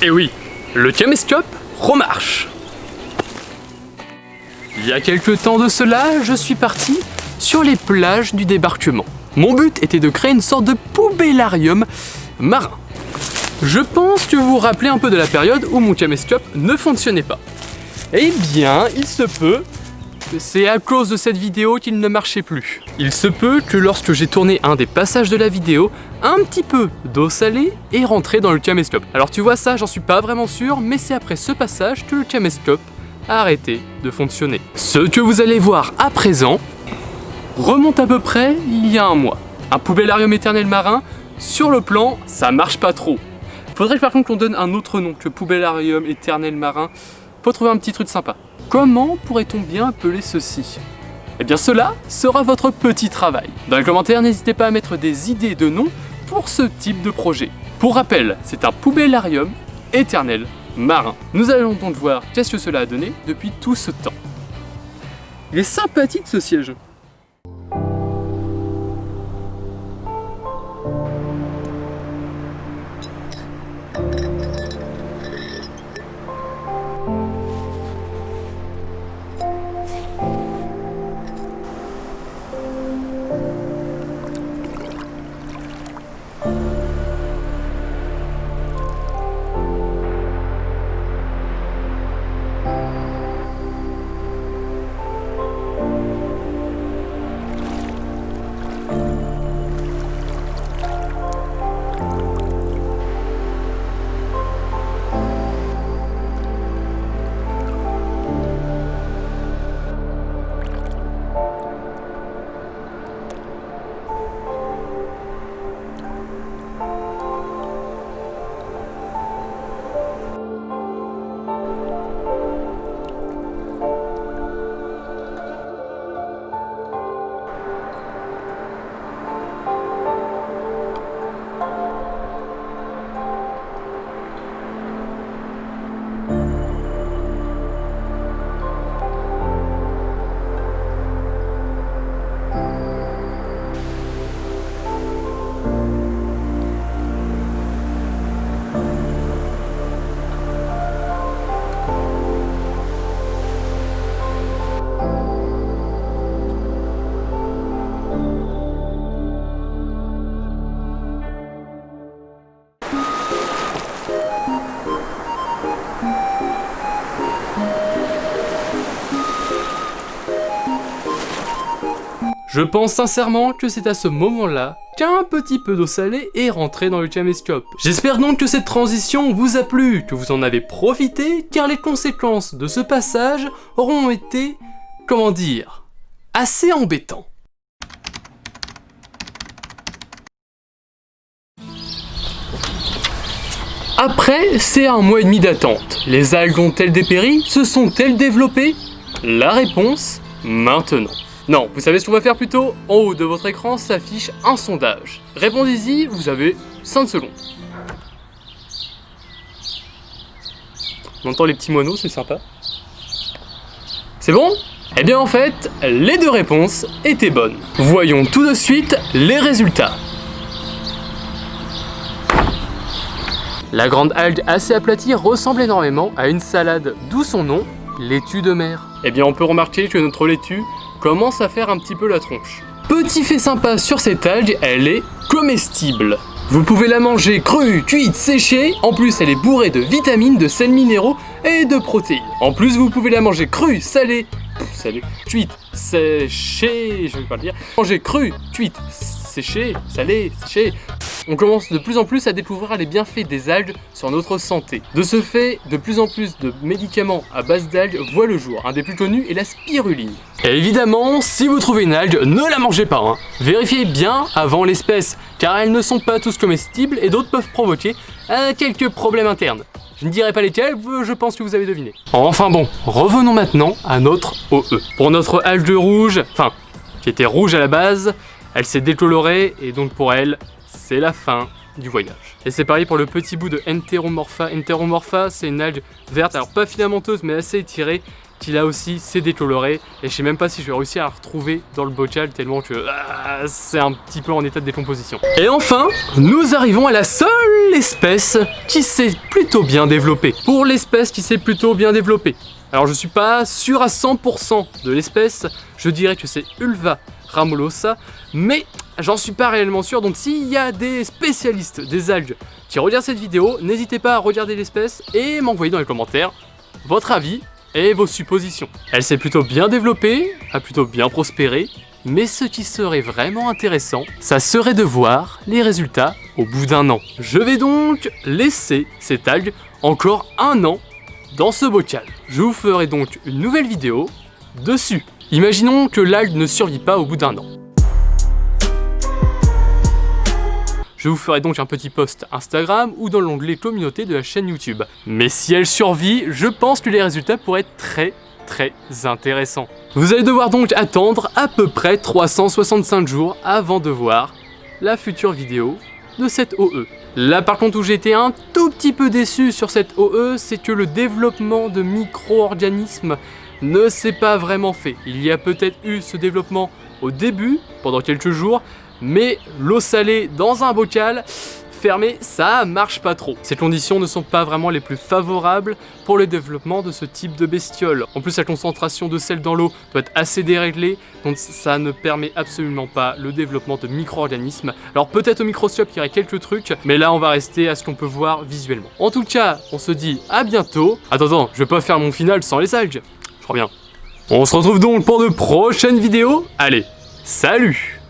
Et oui, le caméscope remarche. Il y a quelques temps de cela, je suis parti sur les plages du débarquement. Mon but était de créer une sorte de poubellarium marin. Je pense que vous vous rappelez un peu de la période où mon caméscope ne fonctionnait pas. Eh bien, il se peut que c'est à cause de cette vidéo qu'il ne marchait plus. Il se peut que lorsque j'ai tourné un des passages de la vidéo, un petit peu d'eau salée est rentrée dans le caméscope. Alors tu vois ça, j'en suis pas vraiment sûr, mais c'est après ce passage que le caméscope a arrêté de fonctionner. Ce que vous allez voir à présent remonte à peu près il y a un mois. Un poubellarium éternel marin, sur le plan, ça marche pas trop. Faudrait par contre qu'on donne un autre nom que poubellarium éternel marin. Faut trouver un petit truc sympa. Comment pourrait-on bien appeler ceci? Eh bien cela sera votre petit travail. Dans les commentaires, n'hésitez pas à mettre des idées de noms pour ce type de projet. Pour rappel, c'est un poubellarium éternel marin. Nous allons donc voir qu'est-ce que cela a donné depuis tout ce temps. Il est sympathique ce siège. Je pense sincèrement que c'est à ce moment-là qu'un petit peu d'eau salée est rentrée dans le caméscope. J'espère donc que cette transition vous a plu, que vous en avez profité, car les conséquences de ce passage auront été, comment dire, assez embêtants. Après, c'est un mois et demi d'attente. Les algues ont-elles dépéri? Se sont-elles développées? La réponse, maintenant. Non, vous savez ce qu'on va faire plutôt? En haut de votre écran s'affiche un sondage. Répondez-y, vous avez 5 secondes. On entend les petits moineaux, c'est sympa. C'est bon? Eh bien en fait, les deux réponses étaient bonnes. Voyons tout de suite les résultats. La grande algue assez aplatie ressemble énormément à une salade, d'où son nom, laitue de mer. Eh bien on peut remarquer que notre laitue commence à faire un petit peu la tronche. Petit fait sympa sur cette algue, elle est comestible. Vous pouvez la manger crue, cuite, séchée. En plus, elle est bourrée de vitamines, de sels minéraux et de protéines. En plus, vous pouvez la manger crue, salée, cuite, séchée, je vais pas le dire. Manger crue, cuite, séchée, salée, séchée. On commence de plus en plus à découvrir les bienfaits des algues sur notre santé. De ce fait, de plus en plus de médicaments à base d'algues voient le jour. Un des plus connus est la spiruline. Et évidemment, si vous trouvez une algue, ne la mangez pas. Vérifiez bien avant l'espèce, car elles ne sont pas tous comestibles et d'autres peuvent provoquer quelques problèmes internes. Je ne dirai pas lesquels, je pense que vous avez deviné. Enfin bon, revenons maintenant à notre OE. Pour notre algue rouge, qui était rouge à la base, elle s'est décolorée et donc pour elle, c'est la fin du voyage. Et c'est pareil pour le petit bout de Enteromorpha. Enteromorpha, c'est une algue verte, alors pas filamenteuse mais assez étirée, qui là aussi s'est décoloré et je sais même pas si je vais réussir à la retrouver dans le bocal tellement que c'est un petit peu en état de décomposition. Et enfin, nous arrivons à la seule espèce qui s'est plutôt bien développée. Pour l'espèce qui s'est plutôt bien développée, alors je suis pas sûr à 100% de l'espèce, je dirais que c'est Ulva ramulosa, mais j'en suis pas réellement sûr, donc s'il y a des spécialistes des algues qui regardent cette vidéo, n'hésitez pas à regarder l'espèce et m'envoyer dans les commentaires votre avis et vos suppositions. Elle s'est plutôt bien développée, a plutôt bien prospéré, mais ce qui serait vraiment intéressant, ça serait de voir les résultats au bout d'un an. Je vais donc laisser cette algue encore un an dans ce bocal. Je vous ferai donc une nouvelle vidéo dessus. Imaginons que l'algue ne survit pas au bout d'un an. Je vous ferai donc un petit post Instagram ou dans l'onglet communauté de la chaîne YouTube. Mais si elle survit, je pense que les résultats pourraient être très intéressants. Vous allez devoir donc attendre à peu près 365 jours avant de voir la future vidéo de cette OE. Là par contre où j'ai été un tout petit peu déçu sur cette OE, c'est que le développement de micro-organismes ne s'est pas vraiment fait. Il y a peut-être eu ce développement au début, pendant quelques jours, mais l'eau salée dans un bocal fermé, ça marche pas trop. Ces conditions ne sont pas vraiment les plus favorables pour le développement de ce type de bestiole. En plus, la concentration de sel dans l'eau doit être assez déréglée, donc ça ne permet absolument pas le développement de micro-organismes. Alors peut-être au microscope il y aurait quelques trucs, mais là on va rester à ce qu'on peut voir visuellement. En tout cas, on se dit à bientôt. Attends, je vais pas faire mon final sans les algues. Je crois bien. On se retrouve donc pour de prochaines vidéos. Allez, salut!